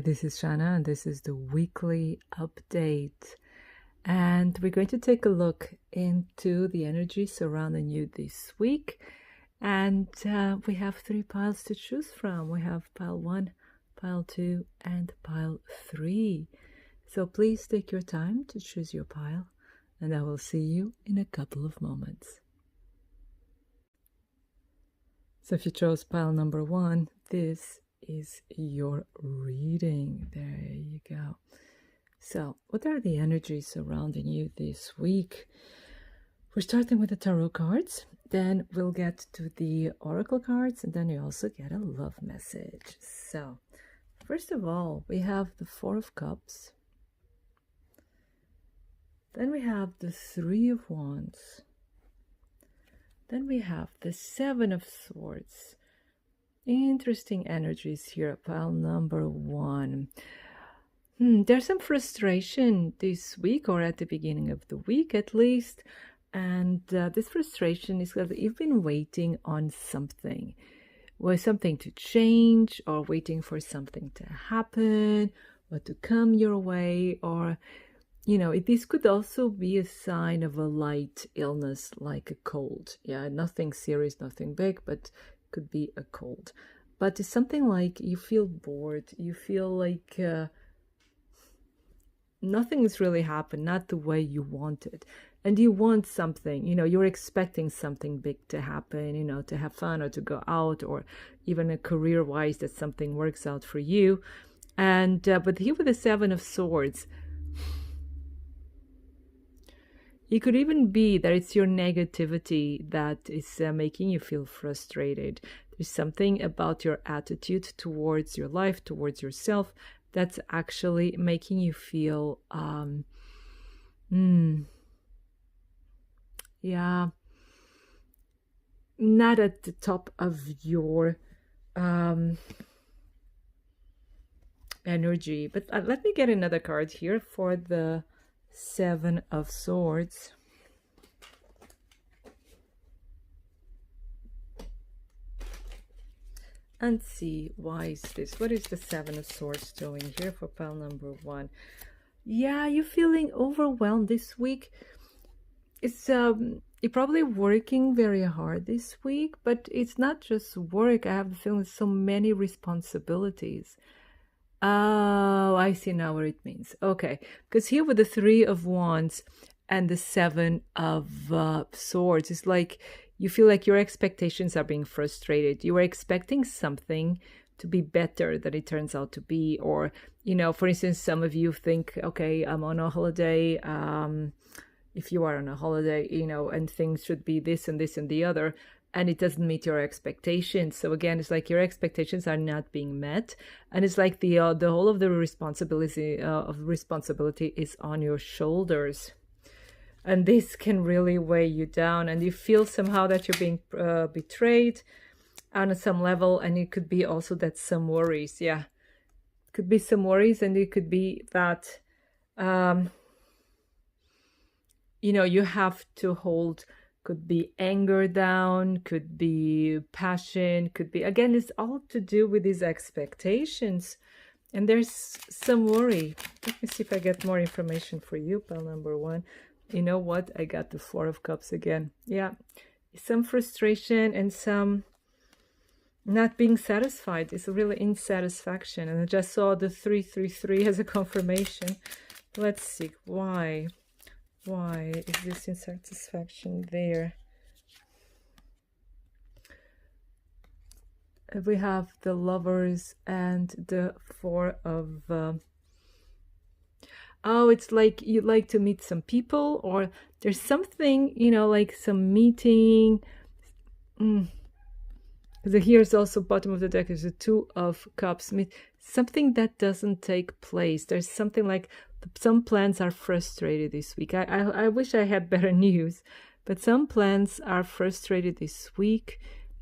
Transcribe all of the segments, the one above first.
this is Shannah, and this is the weekly update. And we're going to take a look into the energy surrounding you this week. And we have 3 piles to choose from. We have pile 1, pile 2, and pile 3. So please take your time to choose your pile, and I will see you in a couple of moments. So if you chose pile number 1, this is your reading. There you go. So what are the energies surrounding you this week? We're starting with the tarot cards, then we'll get to the oracle cards, and then you also get a love message. So first of all, we have the 4 of Cups, then we have the 3 of Wands, then we have the 7 of Swords. Interesting energies here, pile number 1. There's some frustration this week, or at the beginning of the week at least, and this frustration is that you've been waiting on something, something to change, or waiting for something to happen, or to come your way, or this could also be a sign of a light illness, like a cold. Yeah, nothing serious, nothing big, but could be a cold. But it's something like you feel bored, you feel like nothing has really happened, not the way you wanted, and you want something, you're expecting something big to happen, to have fun or to go out, or even a career wise that something works out for you. And but here with the 7 of Swords, it could even be that it's your negativity that is making you feel frustrated. There's something about your attitude towards your life, towards yourself, that's actually making you feel, not at the top of your energy. But let me get another card here for the 7 of Swords. And see, why is this? What is the 7 of Swords doing here for pile number 1? Yeah, you're feeling overwhelmed this week. It's you're probably working very hard this week, but it's not just work. I have the feeling so many responsibilities. Oh, I see now what it means. Okay, because here with the 3 of Wands and the 7 of Swords, it's like you feel like your expectations are being frustrated. You were expecting something to be better than it turns out to be. Or, for instance, some of you think, okay, I'm on a holiday. If you are on a holiday, and things should be this and this and the other, and it doesn't meet your expectations. So again, it's like your expectations are not being met, and it's like the whole of the responsibility is on your shoulders, and this can really weigh you down, and you feel somehow that you're being betrayed on some level. And it could be also that some worries, it could be some worries, and it could be that you have to hold. Could be anger down, could be passion, could be, again, it's all to do with these expectations. And there's some worry. Let me see if I get more information for you, pile number 1. You know what? I got the 4 of Cups again. Yeah, some frustration and some not being satisfied. It's a really insatisfaction. And I just saw the 333 as a confirmation. Let's see, why? Why is this insatisfaction there? We have the Lovers and the 4 of... it's like you like to meet some people, or there's something, like some meeting. Here's also bottom of the deck is the 2 of Cups. Something that doesn't take place. There's something like some plans are frustrated this week. I wish I had better news, but some plans are frustrated this week,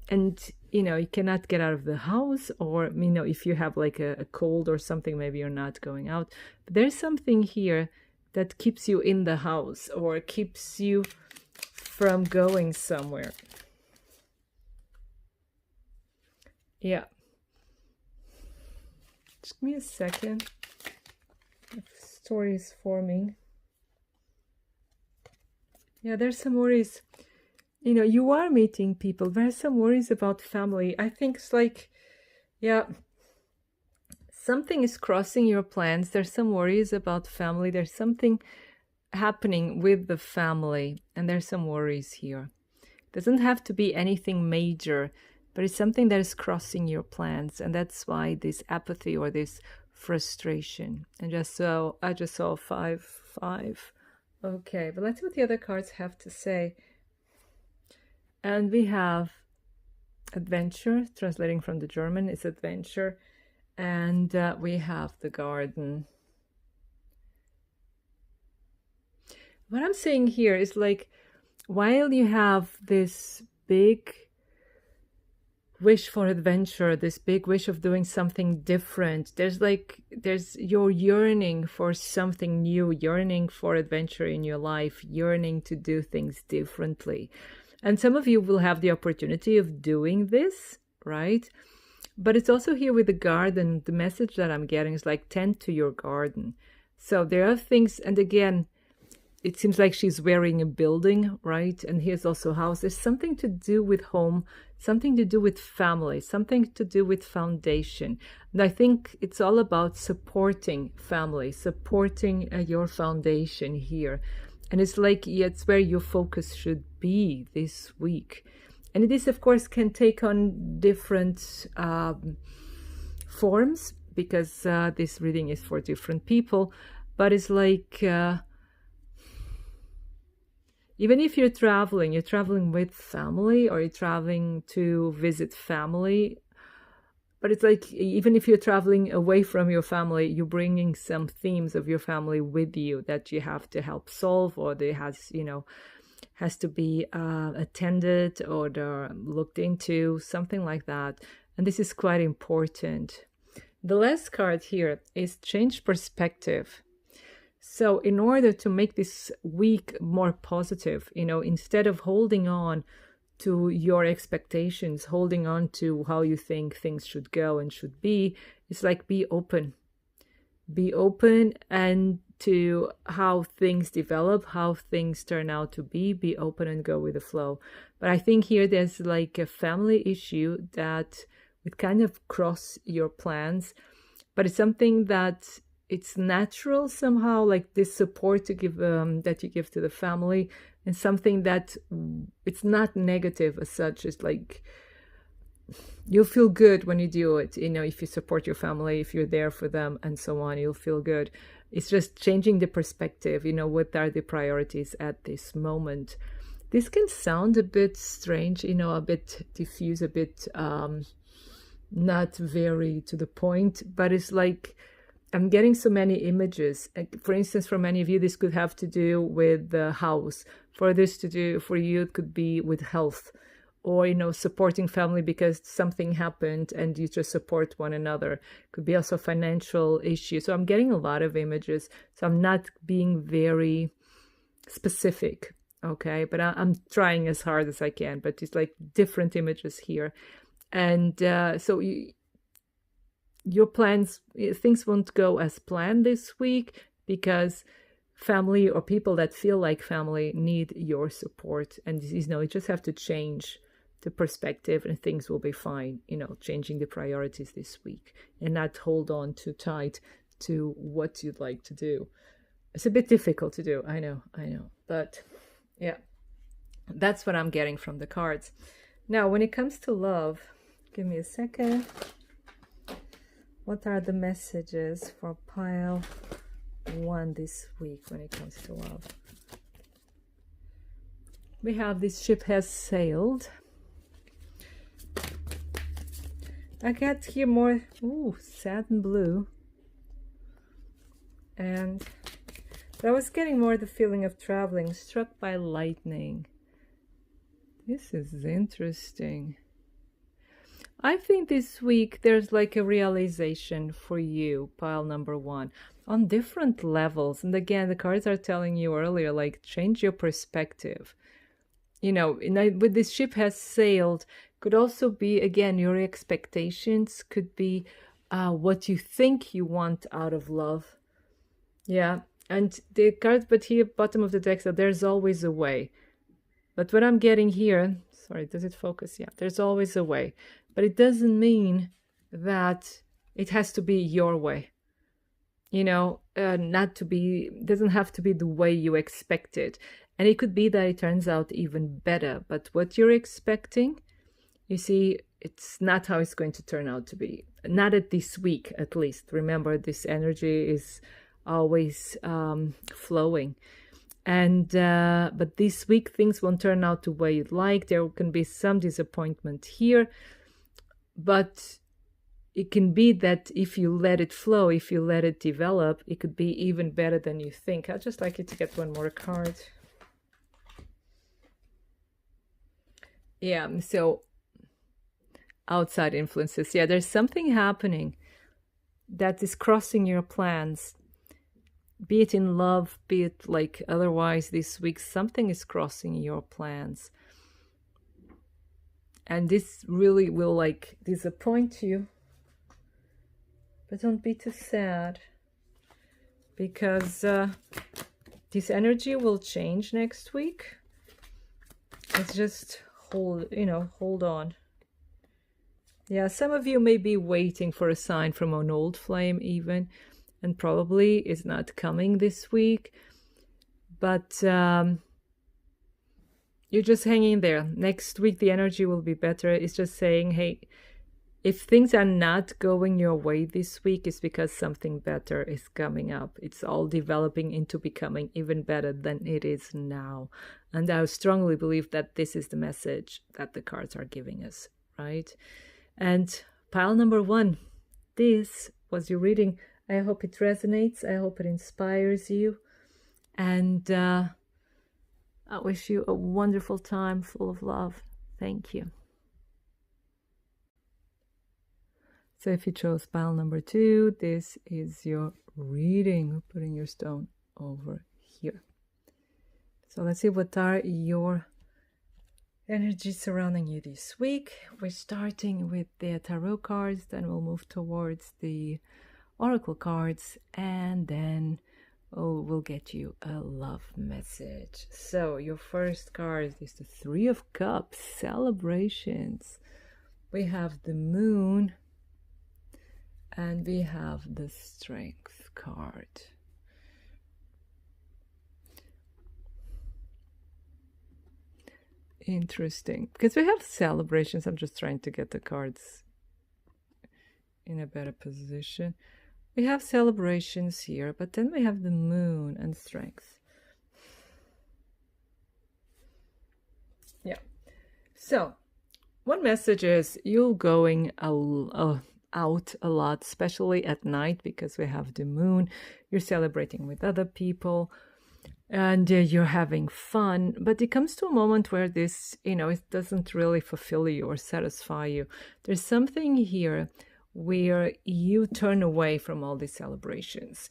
and you cannot get out of the house, or if you have like a cold or something, maybe you're not going out. But there's something here that keeps you in the house, or keeps you from going somewhere. Yeah. Just give me a second. The story is forming. Yeah, there's some worries. You know, you are meeting people. There's some worries about family. I think it's like, yeah, something is crossing your plans. There's some worries about family. There's something happening with the family, and there's some worries here. Doesn't have to be anything major, but it's something that is crossing your plans, and that's why this apathy or this frustration. And I just saw 5. Okay, but let's see what the other cards have to say. And we have adventure, translating from the German, is adventure, and we have the garden. What I'm saying here is like, while you have this big wish for adventure, this big wish of doing something different, there's your yearning for something new, yearning for adventure in your life, yearning to do things differently. And some of you will have the opportunity of doing this, right? But it's also here with the garden. The message that I'm getting is like, tend to your garden. So there are things, and again, it seems like she's wearing a building, right? And here's also house. There's something to do with home, something to do with family, something to do with foundation. And I think it's all about supporting family, supporting your foundation here. And it's like, yeah, it's where your focus should be this week. And this, of course, can take on different forms, because this reading is for different people. But it's like, even if you're traveling with family, or you're traveling to visit family. But it's like, even if you're traveling away from your family, you're bringing some themes of your family with you that you have to help solve, or they has to be attended or looked into, something like that. And this is quite important. The last card here is change perspective. So in order to make this week more positive, instead of holding on to your expectations, holding on to how you think things should go and should be, it's like, be open. Be open and to how things develop, how things turn out to be open and go with the flow. But I think here there's like a family issue that would kind of cross your plans, but it's something that it's natural somehow, like this support to give that you give to the family, and something that it's not negative as such. It's like, you'll feel good when you do it, if you support your family, if you're there for them and so on, you'll feel good. It's just changing the perspective, what are the priorities at this moment. This can sound a bit strange, a bit diffuse, a bit not very to the point, but it's like, I'm getting so many images. For instance, for many of you, this could have to do with the house. For you, it could be with health, or, supporting family because something happened and you just support one another. It could be also financial issues. So I'm getting a lot of images. So I'm not being very specific, okay? But I'm trying as hard as I can, but it's like different images here. And so your plans, things won't go as planned this week, because family or people that feel like family need your support. And you just have to change the perspective and things will be fine. Changing the priorities this week and not hold on too tight to what you'd like to do. It's a bit difficult to do, I know, but yeah, that's what I'm getting from the cards. Now, when it comes to love, give me a second. What are the messages for pile 1 this week when it comes to love? We have this ship has sailed. I got here more, satin blue. But I was getting more the feeling of traveling, struck by lightning. This is interesting. I think this week there's like a realization for you, pile number 1, on different levels. And again, the cards are telling you earlier, like, change your perspective. With this ship has sailed, could also be, again, your expectations could be what you think you want out of love. Yeah. And the card, but here, bottom of the deck, so there's always a way. But what I'm getting here, sorry, does it focus? Yeah, there's always a way. But it doesn't mean that it has to be your way. Not to be, doesn't have to be the way you expect it. And it could be that it turns out even better. But what you're expecting, you see, it's not how it's going to turn out to be. Not at this week, at least. Remember, this energy is always flowing. And but this week things won't turn out the way you'd like. There can be some disappointment here, but it can be that if you let it flow, if you let it develop, it could be even better than you think. I'd just like you to get one more card. Yeah, so outside influences. Yeah, there's something happening that is crossing your plans. Be it in love, be it like otherwise this week, something is crossing your plans. And this really will like disappoint you. But don't be too sad. Because this energy will change next week. It's just hold on. Yeah, some of you may be waiting for a sign from an old flame even, and probably is not coming this week. But you're just hanging there. Next week the energy will be better. It's just saying, hey, if things are not going your way this week, it's because something better is coming up. It's all developing into becoming even better than it is now. And I strongly believe that this is the message that the cards are giving us, right? And pile number 1, this was your reading. I hope it resonates. I hope it inspires you. And I wish you a wonderful time full of love. Thank you. So if you chose pile number 2, this is your reading. We're putting your stone over here. So let's see what are your energies surrounding you this week. We're starting with the tarot cards, then we'll move towards the oracle cards, and then we'll get you a love message. So your first card is the 3 of Cups, celebrations. We have the Moon, and we have the Strength card. Interesting, because we have celebrations. I'm just trying to get the cards in a better position. We have celebrations here, but then we have the Moon and Strength. Yeah. So one message is you're going out a lot, especially at night, because we have the Moon. You're celebrating with other people. And you're having fun, but it comes to a moment where this, it doesn't really fulfill you or satisfy you. There's something here where you turn away from all these celebrations,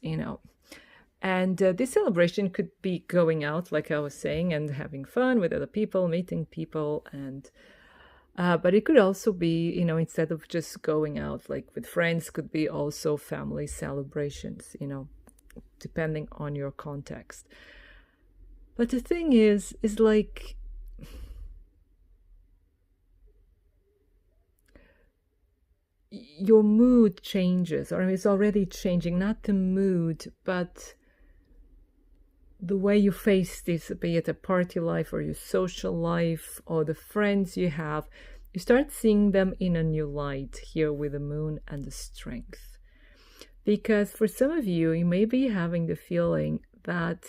And this celebration could be going out, like I was saying, and having fun with other people, meeting people, and but it could also be, instead of just going out, like with friends, could be also family celebrations, depending on your context. But the thing is like, your mood changes, or it's already changing, not the mood, but the way you face this, be it a party life or your social life or the friends you have, you start seeing them in a new light here with the Moon and the Strength. Because for some of you, you may be having the feeling that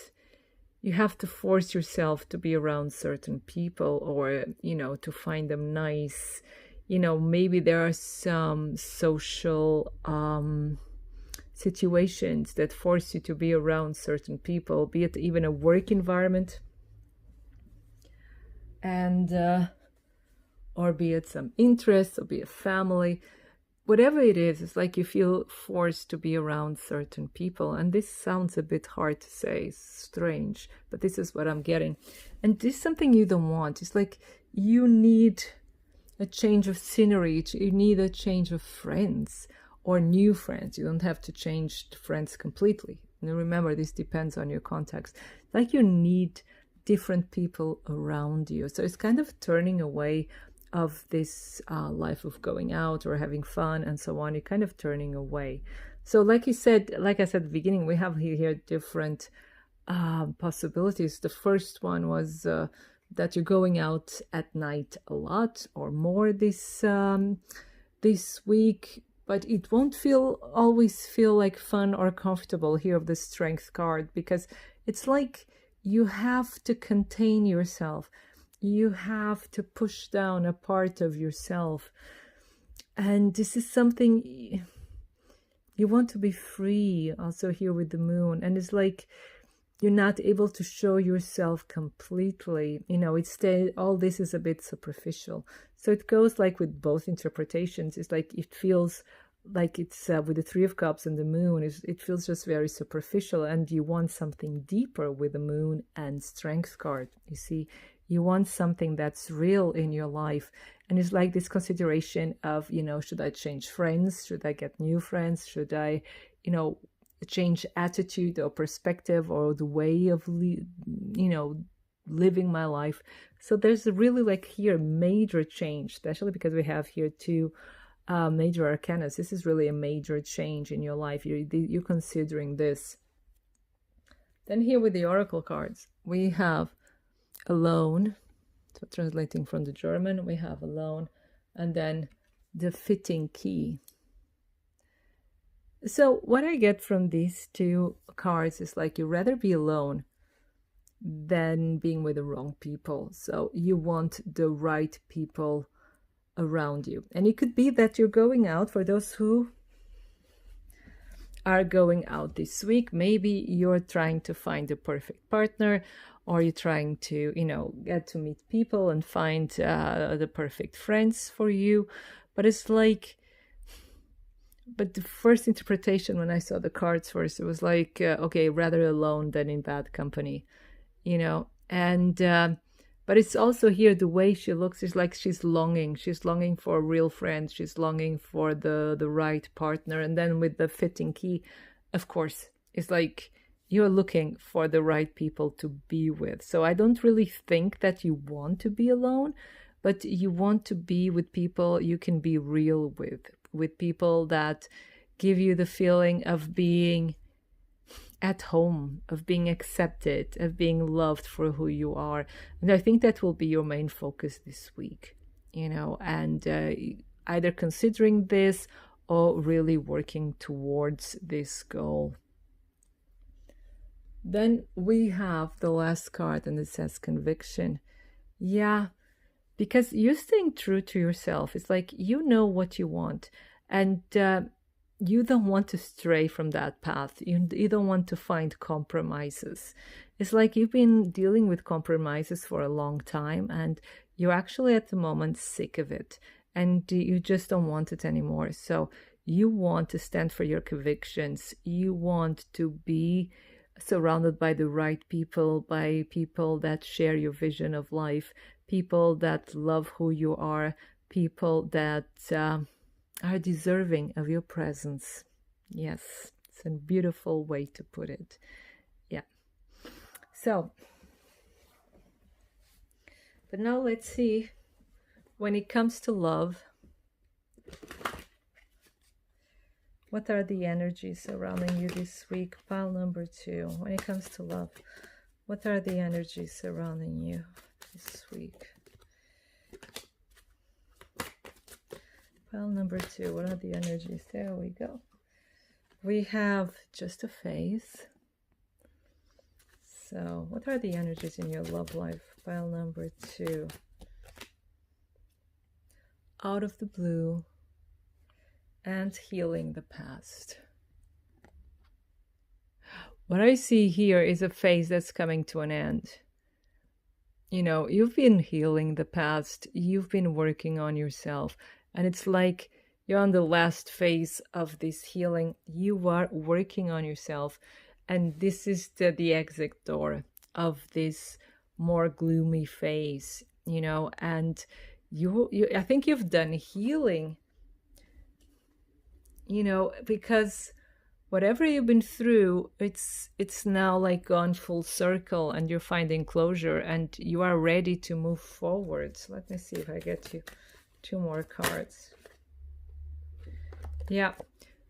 you have to force yourself to be around certain people, or, to find them nice. Maybe there are some social situations that force you to be around certain people, be it even a work environment, and or be it some interests, or be it family. Whatever it is, it's like you feel forced to be around certain people. And this sounds a bit hard to say, strange, but this is what I'm getting. And this is something you don't want. It's like you need a change of scenery, you need a change of friends, or new friends. You don't have to change friends completely. And remember, this depends on your context. Like you need different people around you. So it's kind of turning away of this life of going out or having fun and so on. You're kind of turning away. So like I said at the beginning, we have here different possibilities. The first one was that you're going out at night a lot or more this week, but it won't always feel like fun or comfortable here of the Strength card, because it's like you have to contain yourself. You have to push down a part of yourself. And this is something you want to be free also here with the moon. And it's like you're not able to show yourself completely. All this is a bit superficial. So it goes like with both interpretations. It's like it feels like it's with the Three of Cups and the moon, it feels just very superficial, and you want something deeper with the moon and Strength card. You see, you want something that's real in your life. And it's like this consideration of, should I change friends? Should I get new friends? Should I, change attitude or perspective or the way of, living my life? So there's really like here major change, especially because we have here two major arcana. This is really a major change in your life. You're considering this. Then here with the oracle cards, we have alone. So translating from the German, we have alone, and then the fitting key. So what I get from these two cards is like you'd rather be alone than being with the wrong people. So you want the right people around you. And it could be that you're going out, for those who are going out this week, maybe you're trying to find the perfect partner, or you're trying to, get to meet people and find the perfect friends for you. But it's like, but the first interpretation when I saw the cards first, it was like, okay, rather alone than in bad company, and but it's also here the way she looks is like she's longing for a real friend. She's longing for the right partner. And then with the fitting key, of course, it's like you're looking for the right people to be with. So I don't really think that you want to be alone, but you want to be with people you can be real with people that give you the feeling of being at home, of being accepted, of being loved for who you are. And I think that will be your main focus this week, and either considering this or really working towards this goal. Then we have the last card, and it says conviction. Yeah, because you're staying true to yourself. It's like you know what you want, and you don't want to stray from that path. You don't want to find compromises. It's like you've been dealing with compromises for a long time, and you're actually at the moment sick of it, and you just don't want it anymore. So you want to stand for your convictions. You want to be surrounded by the right people, by people that share your vision of life, people that love who you are, people that are deserving of your presence. Yes, it's a beautiful way to put it. Yeah. So, but now let's see, when it comes to love, what are the energies surrounding you this week? Pile number 2. When it comes to love, what are the energies surrounding you this week? Pile number 2. What are the energies? There we go. We have just a phase. So what are the energies in your love life? Pile number 2. Out of the blue. And healing the past. What I see here is a phase that's coming to an end. You've been healing the past. You've been working on yourself. And it's like you're on the last phase of this healing. You are working on yourself. And this is the exit door of this more gloomy phase, and I think you've done healing because whatever you've been through, it's now like gone full circle, and you're finding closure, and you are ready to move forward. So let me see if I get you two more cards. Yeah,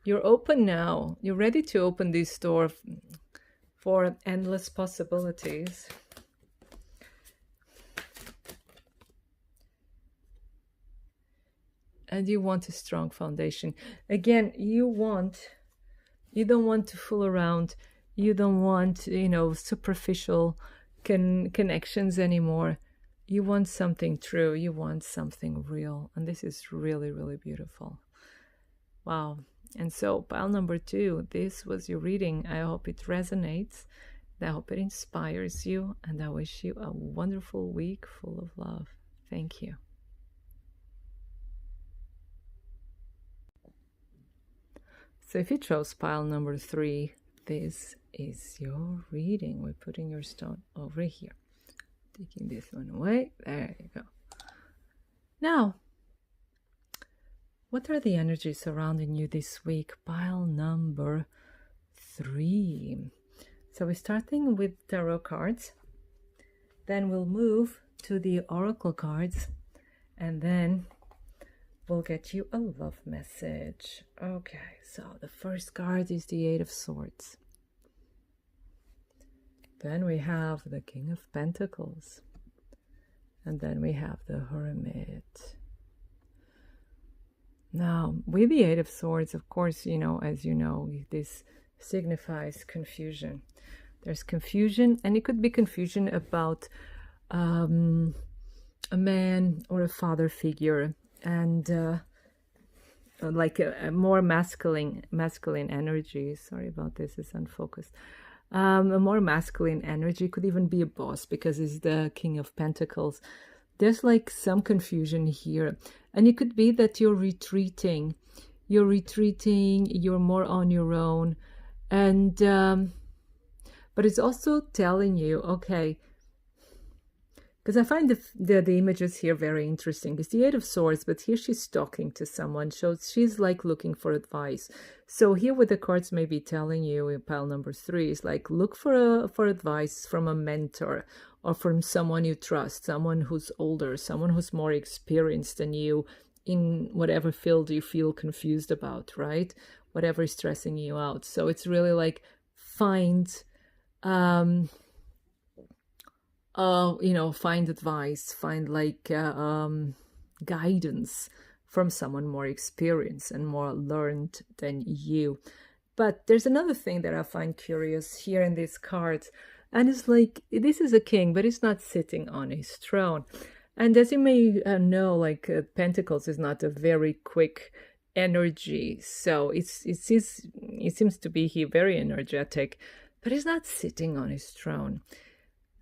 you're open now. You're ready to open this door for endless possibilities. And you want a strong foundation. Again, you don't want to fool around. You don't want, superficial connections anymore. You want something true. You want something real. And this is really, really beautiful. Wow. And so, pile number 2, this was your reading. I hope it resonates. I hope it inspires you. And I wish you a wonderful week full of love. Thank you. So if you chose pile number 3, this is your reading. We're putting your stone over here. Taking this one away. There you go. Now, what are the energies surrounding you this week? Pile number 3. So we're starting with tarot cards. Then we'll move to the oracle cards. And then we'll get you a love message. Okay, so the first card is the 8 of Swords. Then we have the King of Pentacles. And then we have the Hermit. Now, with the 8 of Swords, of course, as you know, this signifies confusion. There's confusion, and it could be confusion about a man or a father figure, and like a more masculine energy. Sorry about this, it's unfocused. A more masculine energy, could even be a boss, because it's the King of Pentacles. There's like some confusion here, and it could be that you're retreating, you're more on your own, and but it's also telling you, okay, because I find the images here very interesting. It's the 8 of Swords, but here she's talking to someone, so she's like looking for advice. So here with the cards maybe telling you in pile number 3 is like, look for advice from a mentor, or from someone you trust, someone who's older, someone who's more experienced than you in whatever field you feel confused about, right? Whatever is stressing you out. So it's really like find advice, find like guidance from someone more experienced and more learned than you. But there's another thing that I find curious here in these cards, and it's like, this is a king, but he's not sitting on his throne. And as you may know, like Pentacles is not a very quick energy, so it seems to be here very energetic, but he's not sitting on his throne.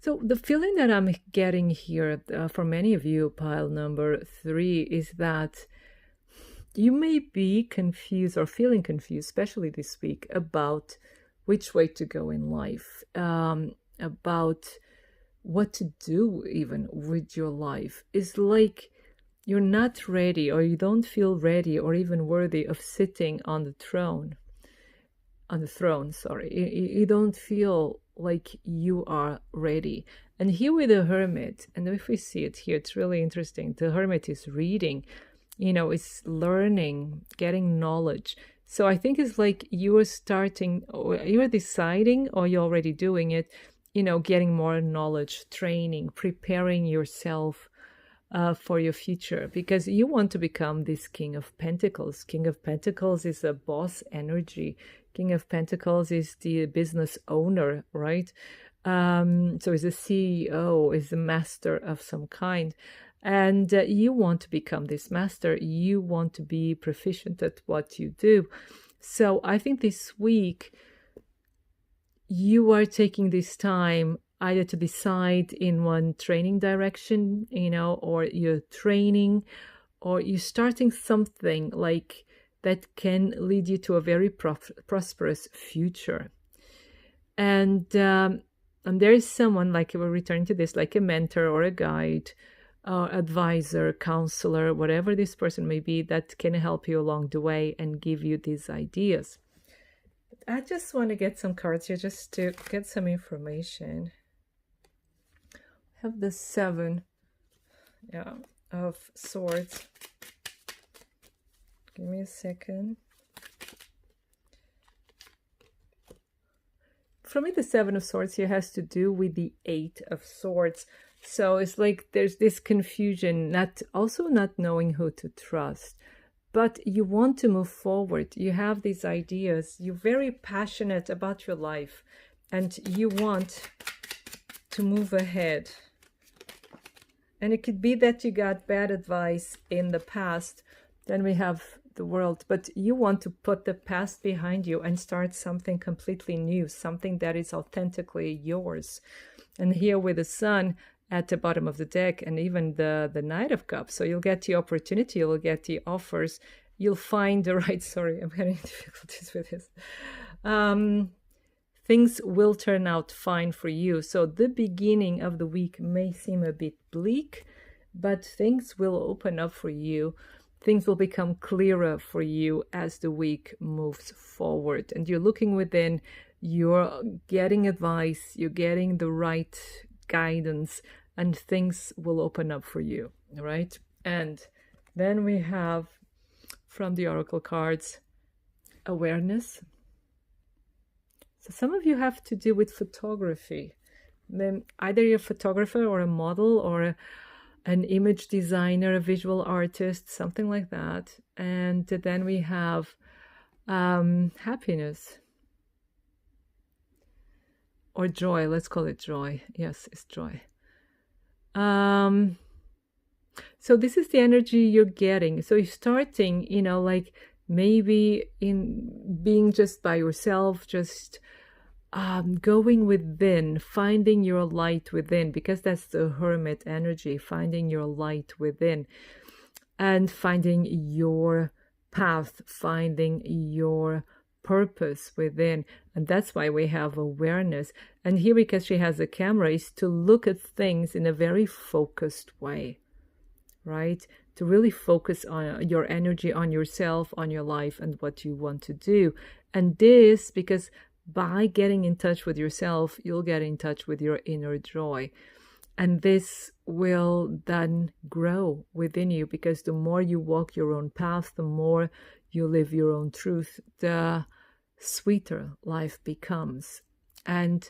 So the feeling that I'm getting here for many of you, pile number 3, is that you may be confused or feeling confused, especially this week, about which way to go in life, about what to do even with your life. It's like you're not ready, or you don't feel ready or even worthy of sitting on the throne. You don't feel like you are ready. And here with the Hermit, and if we see it here, it's really interesting. The Hermit is reading, it's learning, getting knowledge. So I think it's like you are starting, or you are deciding, or you're already doing it, getting more knowledge, training, preparing yourself for your future, because you want to become this King of Pentacles. King of Pentacles is a boss energy. King of Pentacles is the business owner, right? So is a CEO, is a master of some kind. And you want to become this master. You want to be proficient at what you do. So I think this week you are taking this time either to decide in one training direction, or you're training, or you're starting something like that can lead you to a very prosperous future. And there is someone, like we're returning to this, like a mentor or a guide, advisor, counselor, whatever this person may be, that can help you along the way and give you these ideas. I just want to get some cards here just to get some information. I have the 7 of Swords. Give me a second. For me, the 7 of Swords here has to do with the 8 of Swords. So it's like there's this confusion, not knowing who to trust. But you want to move forward. You have these ideas. You're very passionate about your life. And you want to move ahead. And it could be that you got bad advice in the past. Then we have the World. But you want to put the past behind you and start something completely new. Something that is authentically yours. And here with the Sun at the bottom of the deck, and even the Knight of Cups. So you'll get the opportunity, you'll get the offers, you'll find the right, sorry, I'm having difficulties with this. Things will turn out fine for you. So the beginning of the week may seem a bit bleak, but things will open up for you. Things will become clearer for you as the week moves forward. And you're looking within, you're getting advice, you're getting the right guidance, and things will open up for you, right? And then we have, from the Oracle cards, awareness. So some of you have to do with photography. Then either you're a photographer or a model or an image designer, a visual artist, something like that. And then we have happiness or joy. Let's call it joy. Yes, it's joy. So this is the energy you're getting. So you're starting, like maybe in being just by yourself, just going within, finding your light within, because that's the Hermit energy, finding your light within and finding your path, finding your purpose within. And that's why we have awareness. And here, because she has a camera, is to look at things in a very focused way, right? To really focus on your energy, on yourself, on your life, and what you want to do. And this, because by getting in touch with yourself, you'll get in touch with your inner joy. And this will then grow within you, because the more you walk your own path, the more you live your own truth, the sweeter life becomes. And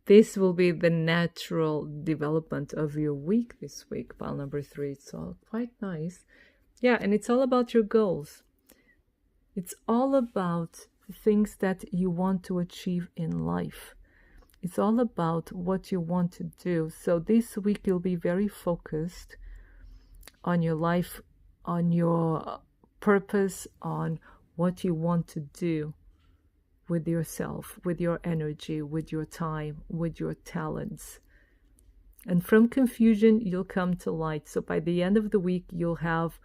this will be the natural development of your week this week, pile number 3. It's all quite nice. Yeah, and it's all about your goals. It's all about the things that you want to achieve in life. It's all about what you want to do. So this week you'll be very focused on your life, on your purpose, on what you want to do with yourself, with your energy, with your time, with your talents. And from confusion, you'll come to light. So by the end of the week, you'll have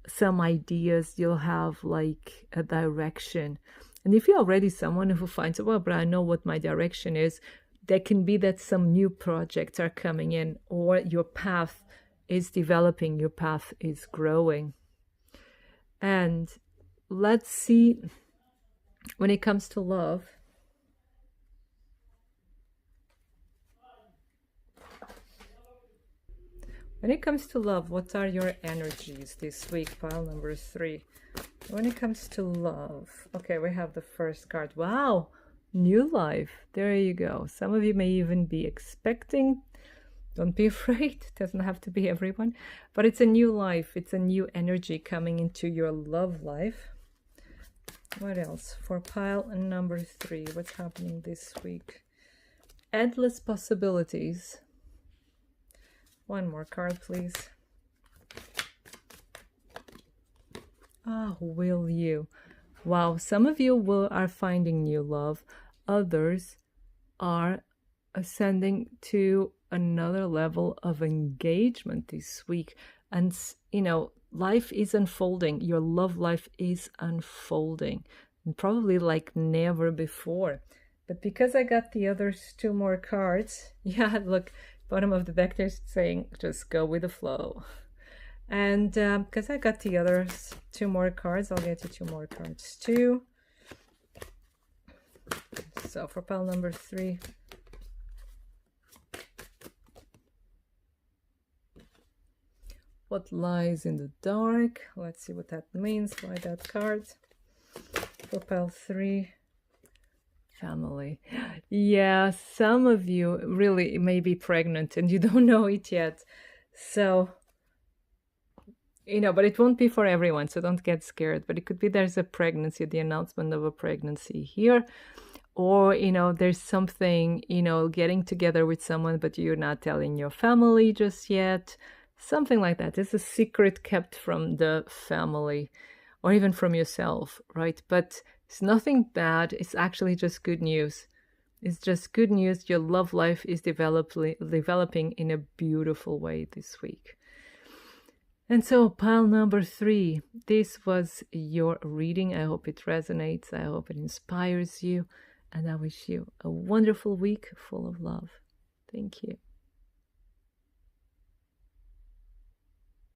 some ideas, you'll have like a direction. And if you're already someone who finds, well, but I know what my direction is, there can be that some new projects are coming in, or your path is developing, your path is growing. And let's see, when it comes to love, what are your energies this week, pile number 3? When it comes to love, okay, we have the first card. Wow, new life. There you go. Some of you may even be expecting. Don't be afraid. It doesn't have to be everyone. But it's a new life. It's a new energy coming into your love life. What else? For pile number 3, what's happening this week? Endless possibilities. One more card, please. Will you? Wow, some of you are finding new love. Others are ascending to another level of engagement this week. And, life is unfolding. Your love life is unfolding. And probably like never before. But because I got the other two more cards, yeah, look, bottom of the deck they're saying just go with the flow. And because I got the other two more cards, I'll get you two more cards too. So for pile number 3, what lies in the dark? Let's see what that means. Why that card? For pile 3, family. Yeah, some of you really may be pregnant and you don't know it yet. So, you know, but it won't be for everyone, so don't get scared. But it could be there's a pregnancy, the announcement of a pregnancy here. Or, you know, there's something, you know, getting together with someone, but you're not telling your family just yet. Something like that. It's a secret kept from the family or even from yourself, right? But it's nothing bad. It's actually just good news. It's just good news. Your love life is developing in a beautiful way this week. And so pile number 3, this was your reading. I hope it resonates. I hope it inspires you. And I wish you a wonderful week full of love. Thank you.